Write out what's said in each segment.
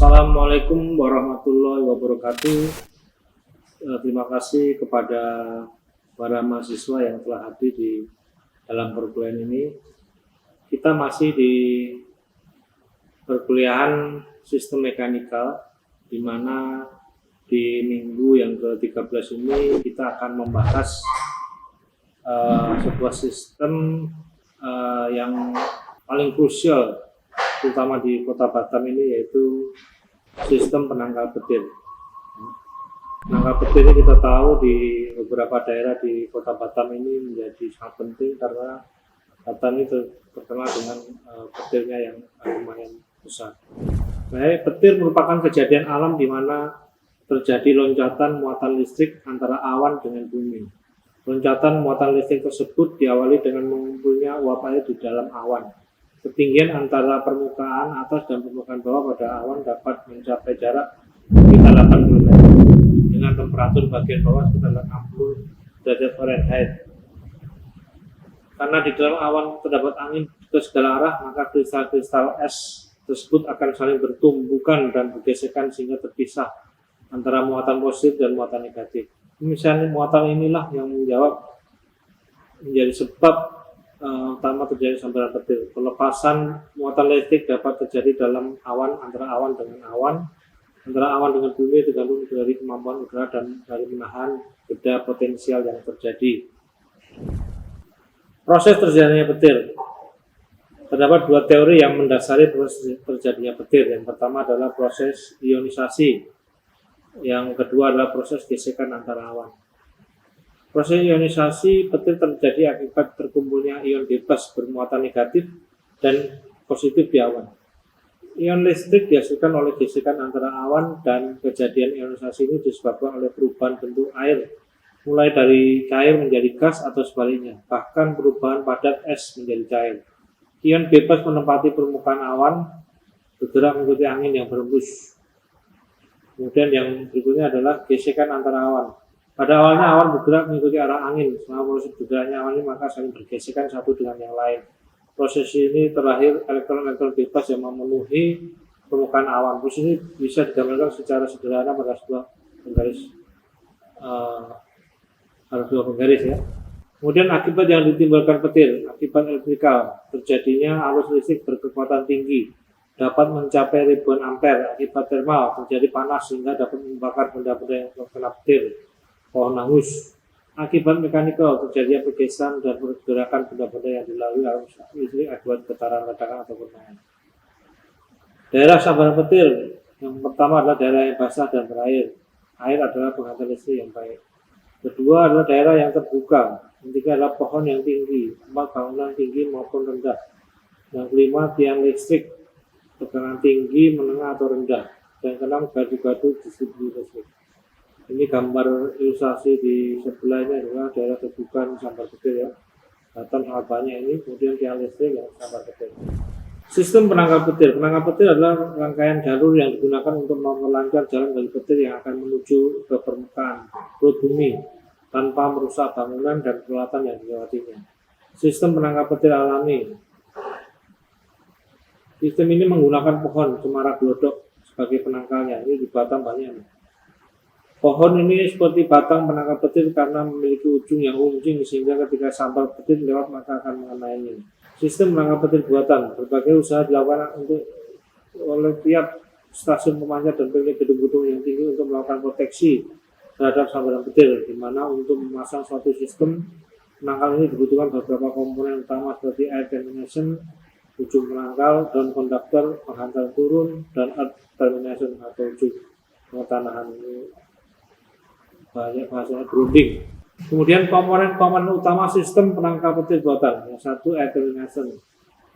Assalamualaikum warahmatullahi wabarakatuh. Terima kasih kepada para mahasiswa yang telah hadir di dalam perkuliahan ini. Kita masih di perkuliahan sistem mekanikal, di mana di minggu yang ke-13 ini kita akan membahas sebuah sistem yang paling krusial, terutama di Kota Batam ini, yaitu sistem penangkal petir. Penangkal petir ini kita tahu di beberapa daerah di Kota Batam ini menjadi sangat penting karena Batam ini terkenal dengan petirnya yang lumayan besar. Baik, petir merupakan kejadian alam di mana terjadi loncatan muatan listrik antara awan dengan bumi. Loncatan muatan listrik tersebut diawali dengan mengumpulnya uap air di dalam awan. Ketinggian antara permukaan atas dan permukaan bawah pada awan dapat mencapai jarak sekitar 8 km dengan temperatur bagian bawah sekitar 60 derajat Fahrenheit. Karena di dalam awan terdapat angin ke segala arah, maka kristal-kristal es tersebut akan saling bertumbukan dan bergesekan sehingga terpisah antara muatan positif dan muatan negatif. Misalnya muatan inilah yang menjadi sebab utama terjadi sambaran petir. Pelepasan muatan listrik dapat terjadi dalam awan, antara awan dengan awan, antara awan dengan bumi, tergantung dari kemampuan udara dan dari menahan beda potensial yang terjadi. Proses terjadinya petir. Terdapat dua teori yang mendasari proses terjadinya petir. Yang pertama adalah proses ionisasi. Yang kedua adalah proses gesekan antara awan. Proses ionisasi petir terjadi akibat terkumpulnya ion bebas bermuatan negatif dan positif di awan. Ion listrik dihasilkan oleh gesekan antara awan, dan kejadian ionisasi ini disebabkan oleh perubahan bentuk air, mulai dari cair menjadi gas atau sebaliknya, bahkan perubahan padat es menjadi cair. Ion bebas menempati permukaan awan, bergerak mengikuti angin yang berembus. Kemudian yang berikutnya adalah gesekan antara awan. Pada awalnya awan bergerak mengikuti arah angin. Selama proses bergeraknya awan ini maka saling bergesekan satu dengan yang lain. Proses ini terakhir elektron-elektron bebas yang memenuhi permukaan awan. Proses ini bisa digambarkan secara sederhana pada sebuah penggaris ya. Kemudian akibat yang ditimbulkan petir, akibat elektrikal, terjadinya arus listrik berkekuatan tinggi, dapat mencapai ribuan ampere. Akibat termal, terjadi panas sehingga dapat membakar benda-benda yang terkena petir. Pohon hangus. Akibat mekanikal, terjadinya pergeseran dan pergerakan benda-benda yang dilalui arus listrik akibat getaran ledakan atau naik. Daerah sambaran petir. Yang pertama adalah daerah yang basah dan berair. Air adalah penghantar listrik yang baik. Kedua adalah daerah yang terbuka. Yang ketiga adalah pohon yang tinggi, tempat bangunan tinggi maupun rendah. Yang kelima, tiang listrik, tegangan tinggi, menengah atau rendah. Dan keenam, gadu-gadu distribusi listrik. Ini gambar ilustrasi di sebelahnya adalah daerah terbuka sambar petir ya. Batam sangat banyak ini. Kemudian tiang listrik yang sambar petir. Sistem penangkal petir. Penangkal petir adalah rangkaian jalur yang digunakan untuk memperlancar jalan dari petir yang akan menuju ke permukaan perut bumi tanpa merusak bangunan dan peralatan yang dilewatinya. Sistem penangkal petir alami. Sistem ini menggunakan pohon cemara glodok sebagai penangkalnya. Ini di Batam banyak. Pohon ini seperti batang penangkal petir karena memiliki ujung yang runcing sehingga ketika sambar petir lewat maka akan mengenainya. Sistem penangkal petir buatan. Berbagai usaha dilakukan oleh tiap stasiun pemancar dan pemilik gedung-gedung yang tinggi untuk melakukan proteksi terhadap sambaran petir, di mana untuk memasang suatu sistem penangkal ini dibutuhkan beberapa komponen utama seperti air termination, ujung penangkal, down conductor, penghantar turun, dan earth termination atau ujung pengetahanan. Ini banyak bahasanya grounding. Kemudian komponen utama sistem penangkal petir buatan. Yang satu air termination.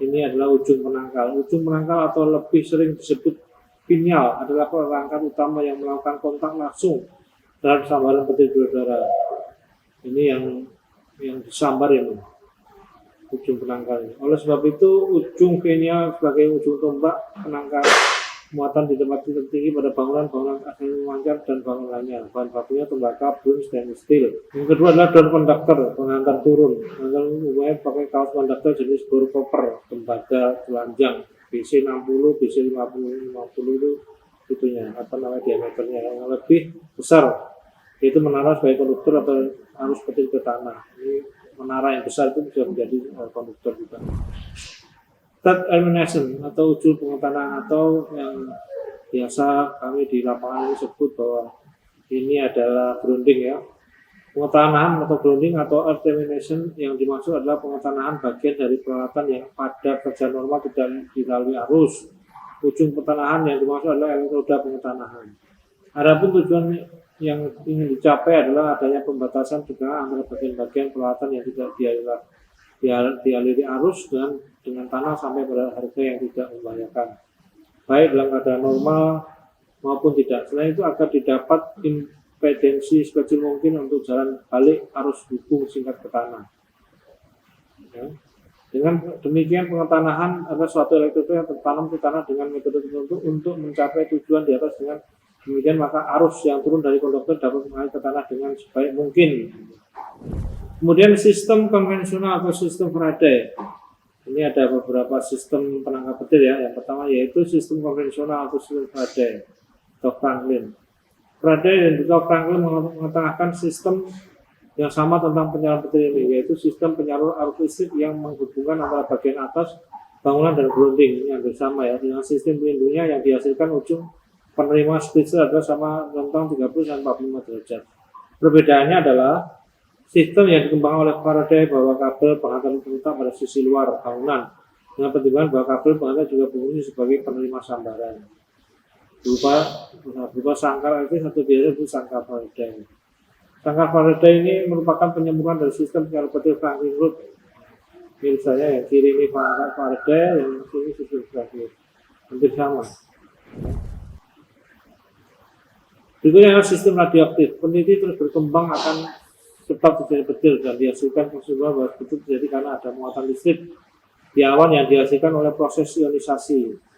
Ini adalah ujung penangkal. Ujung penangkal atau lebih sering disebut pinial adalah perangkat utama yang melakukan kontak langsung terhadap sambaran petir di udara. Ini yang disambar ini, ujung penangkal ini. Oleh sebab itu ujung pinial sebagai ujung tombak penangkal muatan di tempat tertinggi pada bangunan asal memancar dan bangunan lainnya. Bahan bakunya tembakau, bronze, dan steel. Yang kedua adalah down conductor, penghantar turun. Umumnya pakai kaos konduktor jenis bor koper, tembaga, telanjang, BC 60, BC 50 itu itunya, diameternya yang lebih besar, yaitu menara sebagai konduktor atau arus petir ke tanah. Ini menara yang besar itu bisa menjadi konduktor juga. Third elimination atau uji pengetahuan atau yang biasa kami di lapangan ini sebut bahwa ini adalah grounding ya. Pengetahuan atau grounding atau earth elimination yang dimaksud adalah pengetahuan bagian dari peralatan yang pada kerja normal tidak dilalui arus. Ujung pengetahuan yang dimaksud adalah elektroda pengetahuan. Adapun tujuan yang ingin dicapai adalah adanya pembatasan tegangan antara bagian-bagian peralatan yang tidak dialiri arus dengan tanah sampai pada harga yang tidak membahayakan, baik dalam keadaan normal maupun tidak. Selain itu agar didapat impedensi sekecil mungkin untuk jalan balik arus hubung singkat ke tanah. Ya. Dengan demikian pengetahuan adalah suatu elektroda yang tertanam ke tanah dengan metode tertentu untuk mencapai tujuan di atas. Dengan demikian maka arus yang turun dari konduktor dapat mengalir ke tanah dengan sebaik mungkin. Kemudian sistem konvensional atau sistem Faraday. Ini ada beberapa sistem penangkap petir ya. Yang pertama yaitu sistem konvensional atau sistem Faraday atau Franklin. Faraday dan juga Franklin mengetengahkan sistem yang sama tentang penyaluran petir ini, yaitu sistem penyalur arus listrik yang menghubungkan antara bagian atas bangunan dan grounding yang bersama ya, dengan sistem pelindungnya yang dihasilkan ujung penerima splitser adalah sama rentang 30 dan 45 derajat. Perbedaannya adalah sistem yang dikembangkan oleh Faraday bahwa kabel penghantar terletak pada sisi luar bangunan, dengan pertimbangan bahwa kabel penghantar juga berfungsi sebagai penerima sambaran berupa sangkar elektris atau biasa disebut sangkar Faraday. Sangkar Faraday ini merupakan penyempurnaan dari sistem penyalur petir Franklin Root. Misalnya yang kiri ini sangkar Faraday, yang sini sistem Franklin, hampir sama. Berikutnya adalah sistem radioaktif. Peneliti terus berkembang akan sebab terjadi petir dan dihasilkan kesimpulan bahwa petir terjadi karena ada muatan listrik di awan yang dihasilkan oleh proses ionisasi.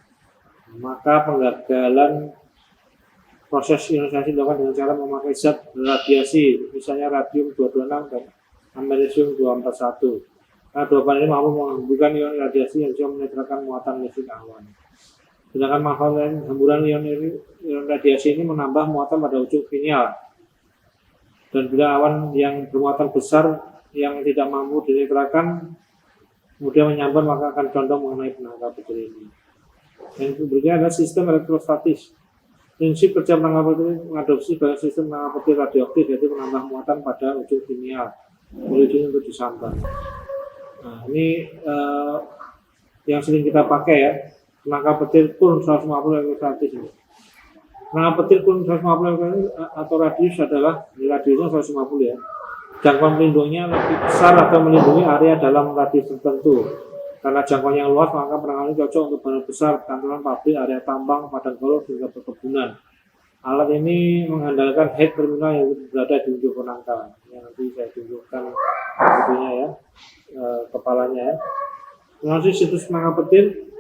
Maka penggagalan proses ionisasi dilakukan dengan cara memakai zat radiasi, misalnya radium-226 dan americium-241. Karena dua bahan ini mampu menghembuskan ion radiasi yang bisa menetralkan muatan listrik awan. Sedangkan manfaat hemburan ion radiasi ini menambah muatan pada ujung finial. Dan bila awan yang bermuatan besar yang tidak mampu dinetralkan kemudian menyambar, maka akan condong mengenai penangkap petir ini. Yang berikutnya adalah sistem elektrostatis. Prinsip kerja penangkap petir mengadopsi banyak sistem penangkap petir radioaktif, yaitu menambah muatan pada ujung finial, ujung untuk disambar. Nah, ini yang sering kita pakai ya, penangkap petir kurun 150 elektrostatis ini. Penangkap petir kurun 150 elektrostatis atau radius adalah radiusnya 150 ya. Jangkauan melindunginya lebih besar atau melindungi area dalam radius tertentu. Karena jangkauan yang luas, maka penangkapan ini cocok untuk barang besar, kantoran, pabrik, area tambang, padang golf, hingga perkebunan. Alat ini mengandalkan head terminal yang berada di ujung penangkal. Yang nanti saya tunjukkan itunya ya, kepalanya ya. Mengenai situs penangkap petir,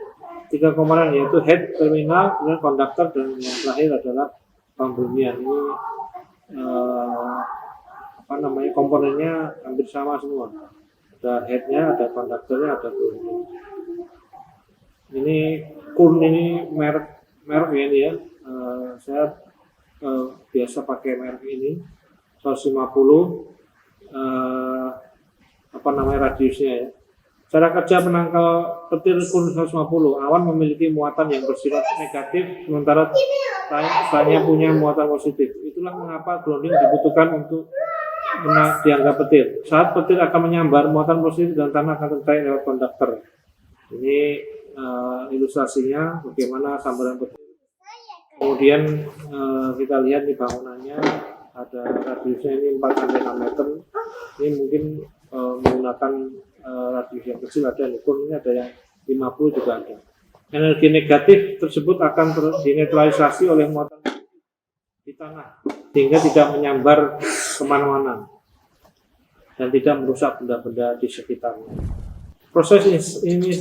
3 komponen yaitu head terminal, kemudian konduktor, dan yang terakhir adalah pembumian. Ini komponennya hampir sama semua. Ada headnya, ada konduktornya, ada grounding. Ini kurn ini merek ya ini ya. Saya biasa pakai merek ini 150 radiusnya ya. Cara kerja penangkal petir kurn 150. Awan memiliki muatan yang bersifat negatif, sementara selainnya punya muatan positif. Itulah mengapa grounding dibutuhkan untuk dianggap petir. Saat petir akan menyambar, muatan positif dan tanah akan tertarik lewat konduktor. Ini ilustrasinya bagaimana sambaran petir. Kemudian kita lihat di bangunannya ada radiusnya ini 4-6 meter. Ini mungkin menggunakan radius yang kecil, ada yang ukur ini, ada yang 50 juga ada. Energi negatif tersebut akan dinetralisasi oleh muatan di tanah sehingga tidak menyambar kemana-mana dan tidak merusak benda-benda di sekitarnya. Proses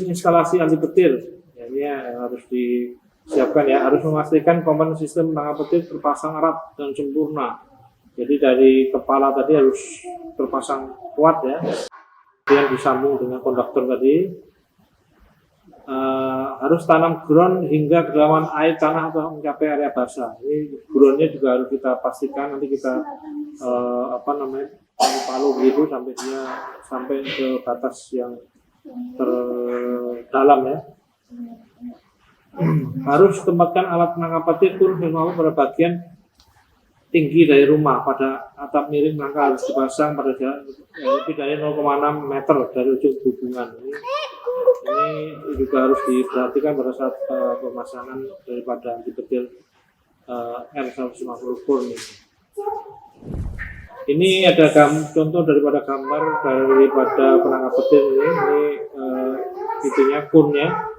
instalasi anti petir ya, ini yang harus disiapkan ya, harus memastikan komponen sistem penangkap petir terpasang erat dan sempurna. Jadi dari kepala tadi harus terpasang kuat ya, kemudian disambung dengan konduktor tadi, harus tanam ground hingga kedalaman air tanah atau mencapai area basah. Ini groundnya juga harus kita pastikan, nanti kita palu gitu sampai ke batas yang terdalam ya. Harus tempatkan alat penangkap petir turun pada bagian tinggi dari rumah. Pada atap miring rangka harus dipasang pada jarak lebih dari 0,6 meter dari ujung hubungan. Ini juga harus diperhatikan pada saat pemasangan daripada anti petir R150 Kurn ini. Ini ada contoh daripada gambar daripada penangkap petir ini itunya Kurn-nya.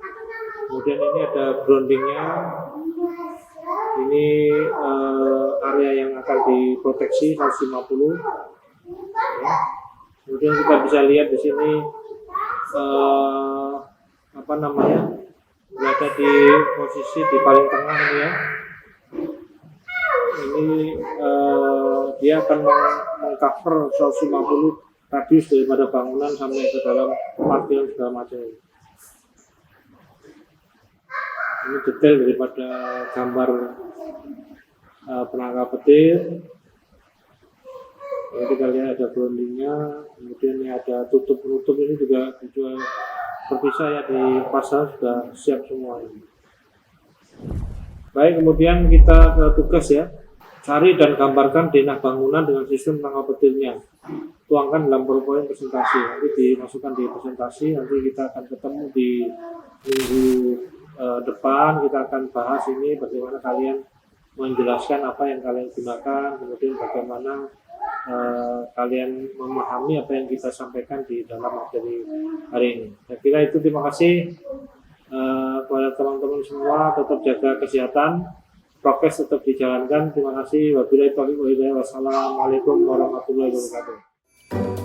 Kemudian ini ada groundingnya. Ini area yang akan diproteksi 150. Kemudian kita bisa lihat di sini berada di posisi di paling tengah ini ya. Ini dia akan mengcover 150 radius daripada bangunan sampai ke dalam parkiran segala macam. Ini detail daripada gambar penangkap petir. Ini kita lihat ada groundingnya, kemudian ini ada tutup-penutup, ini juga dijual terpisah ya, di pasar sudah siap semua ini. Baik, kemudian kita ke tugas ya. Cari dan gambarkan denah bangunan dengan sistem penangkap petirnya. Tuangkan dalam PowerPoint presentasi. Nanti dimasukkan di presentasi. Nanti kita akan ketemu di minggu depan. Kita akan bahas ini bagaimana kalian menjelaskan apa yang kalian gunakan, kemudian bagaimana kalian memahami apa yang kita sampaikan di dalam materi hari ini. Saya kira itu. Terima kasih kepada teman-teman semua. Tetap jaga kesehatan, prokes tetap dijalankan. Terima kasih. Wabillahi taufiq wal hidayah. Wassalamualaikum warahmatullahi wabarakatuh.